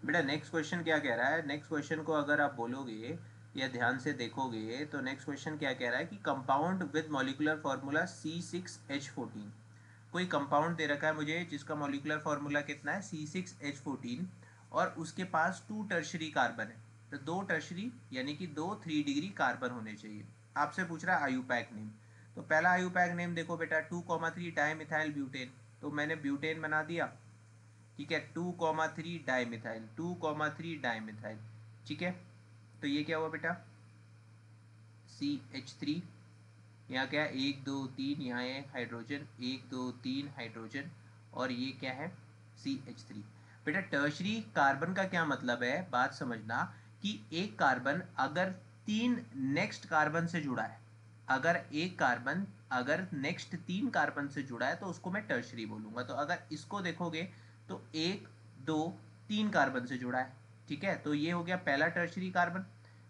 बेटा next question क्या कह रहा है, नेक्स्ट क्वेश्चन को अगर आप बोलोगे या ध्यान से देखोगे तो नेक्स्ट क्वेश्चन क्या कह रहा है कि compound with molecular formula C6H14। कोई कंपाउंड दे रखा है मुझे जिसका मॉलिक्यूलर फार्मूला कितना है C6H14 और उसके पास 2 टर्शरी कार्बन है। तो 2 टर्शरी यानी कि 2 3 डिग्री कार्बन होने चाहिए। आपसे पूछ रहा है आयुपैक नेम। तो पहला आयुपैक नेम देखो बेटा 2,3 डाई मिथाइल ब्यूटेन। तो मैंने ब्यूटेन बना दिया, ठीक है। 2,3 डाई मिथाइल, 2,3 डाई मिथाइल, ठीक है। तो ये क्या हुआ बेटा CH3। यहाँ क्या है 1 2 3, यहाँ है हाइड्रोजन 1 2 3 हाइड्रोजन, और ये क्या है CH3। बेटा टर्शरी कार्बन का क्या मतलब है, बात समझना कि एक कार्बन अगर 3 नेक्स्ट कार्बन से जुड़ा है, अगर एक कार्बन अगर नेक्स्ट 3 कार्बन से जुड़ा है तो उसको मैं टर्शरी बोलूंगा। तो अगर इसको देखोगे तो 1 2 3 कार्बन से जुड़ा है, ठीक है। तो ये हो गया पहला tertiary carbon,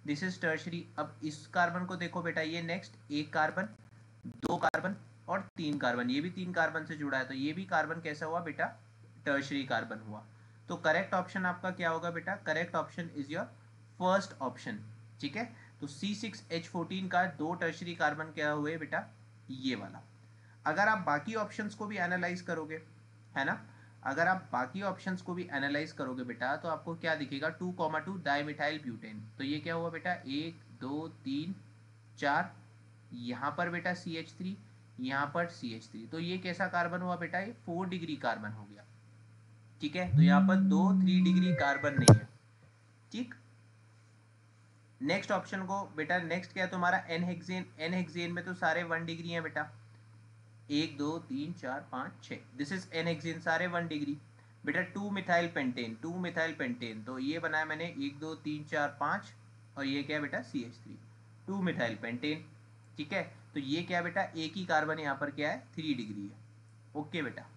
this is tertiary. अब इस कार्बन को देखो बेटा, ये नेक्स्ट एक कार्बन 2 कार्बन और 3 कार्बन, ये भी 3 कार्बन से जुड़ा है, तो ये भी कार्बन कैसा हुआ बेटा टर्शरी कार्बन हुआ। तो करेक्ट ऑप्शन आपका क्या होगा बेटा, correct option is your first option, ठीक है। तो C6H14 का 2 टर्शरी कार्बन क्या हुए बेटा, ये वाला। अगर आप बाकी ऑप्शंस को भी एनालाइज करोगे, है ना, अगर आप बाकी ऑप्शंस को भी एनालाइज करोगे बेटा तो आपको क्या दिखेगा 2,2 डाइमिथाइल ब्यूटेन। तो ये क्या हुआ बेटा 1 2 3 4, यहाँ पर बेटा CH3, यहाँ पर CH3, तो ये कैसा कार्बन हुआ बेटा, ये 4 डिग्री कार्बन हो गया, ठीक है। तो यहाँ पर 2 3 डिग्री कार्बन नहीं है, ठीक। नेक्स्ट ऑप्शन को बेटा, नेक्स्ट क्या है तुम्हारा एन हेक्सेन। एन हेक्सेन में तो सारे 1 डिग्री हैं बेटा, 1 2 3 4 5 6, दिस इज एन हेक्सेन, सारे 1 डिग्री। बेटा 2 मिथाइल पेंटेन, 2 मिथाइल पेंटेन, तो ये बनाया मैंने 1 2 3 4 5, और ये क्या है बेटा CH3, 2 मिथाइल पेंटेन, ठीक है। तो ये क्या बेटा एक ही कार्बन यहाँ पर क्या है 3 डिग्री है, ओके बेटा।